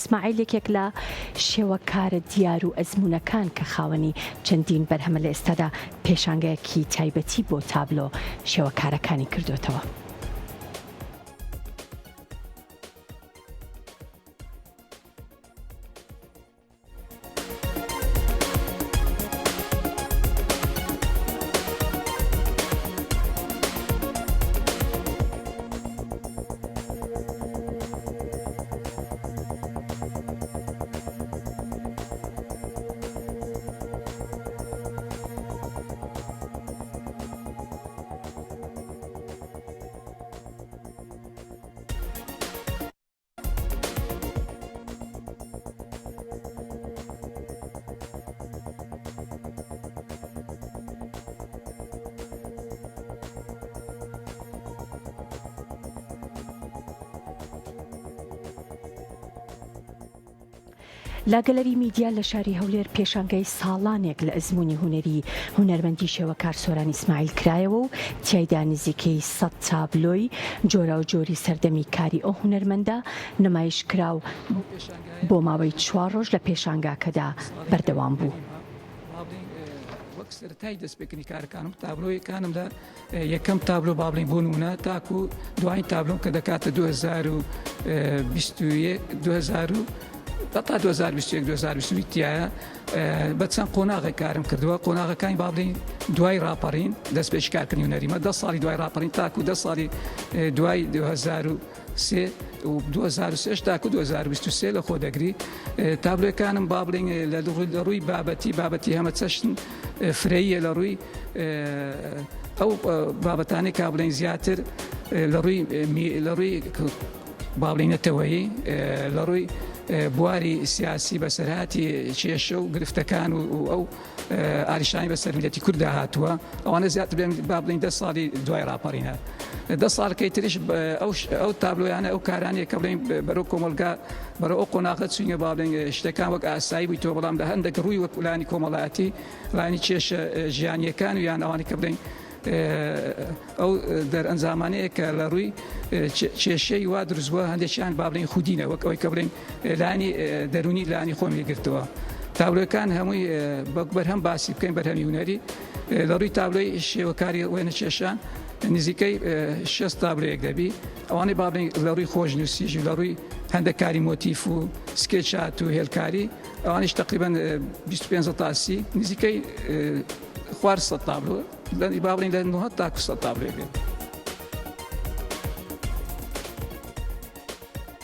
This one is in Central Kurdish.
ئیسماعیل یەکێک لە شێوەکارە دیار و ئەزمونەکان کە خاوەنی چەندین بەرهەمە لە ئێستادا پێشانگەیەکی تایبەتی بۆ تابلۆ شێوەکارەکانی کردوتەوە. لا گەلەری میدیا لە شاری هەولێر پێشانگای ساڵانێک لە ئەزمموی هوەری هونەرمەندی شێوەکار سۆران ئیسماعیل کرایەوە و تیایدا نزیکەی 100 تابلۆی جۆرا و جۆری سەردەمی کاری ئەو هونەرمەندە نمایش کراو بۆ ماوەی 4 ڕۆژ لە پێشانگاکەدا بەردەوام بوو. سەرەتای دەستپێکردنی کارەکانم تابلۆیەکانمدا یەکەم تابلۆ با بڵین بۆ نمونە تاکو دوایین تابلۆم کە دەکاتە 2021 تا 2021 تایە بە چەند قۆناغی کارم کردووە. قۆناغەکانی با بڵین دوای ڕاپەڕین دەست پێشکارکردنی هونەریمە 10 ساڵی دوای ڕاپەڕین تاکو 10 ساڵی دوای 2003 و 2023 تاکو 2023 لە خۆ دەگری. تابلۆیەکانم با بڵین لە ڕووی بابەتی هەمە چەشن فرەیە لە ڕووی ئەو بابەتانەی کا بڵین زیاتر لە ڕووی با بڵینەتەوەیی لە ڕووی بواری سیاسی بەسەرهاتی کێشە و گرفتەکان و ئەو ئاریشانی بەسەر میلەتی کووردا هاتووە. ئەوانە زیاتر با بڵین 10 ساڵی دوای ڕاپەڕینە. 10 ساڵەکەی تریش ئەو تابلۆیانە ئەو کارانەیە کە بڵین بەرەو کۆمەلگا بەرەو ئەو قۆناغە چوینە با بڵین شتەکان وەک ئاسایی بوویتەوە بەڵام لە هەندێک ڕووی وەک لانی کۆمەڵایەتی لانی کێشە ژیانیەکان و یان ئەوانی کە بڵین ئەو دەرئەنجامانەیە کە لە ڕووی کێشەی وا دروستبووە هەندێکیان با بڵین خودینە وەک ئەوەی کە بڵین لانی دەرونی لانی خۆمی گرتووە. تابلۆیەکان هەمووی بەرهەم باسی بکەین بەرهەمی هونەری لە ڕووی تابلۆی شێوەکاری وێنە کێشان نزیکەی 6 تابلۆیەک دەبی. ئەوانەی با بڵین لە ڕووی خۆشنووسیژ لە ڕووی هەندێک کاری مۆتیف و سکێچات و هێلکاری ئەوانیش تقریباً 25 تاسی نزیکەی 400 تابلۆ با بڵین لە 9 تا 100 تابلۆیەک.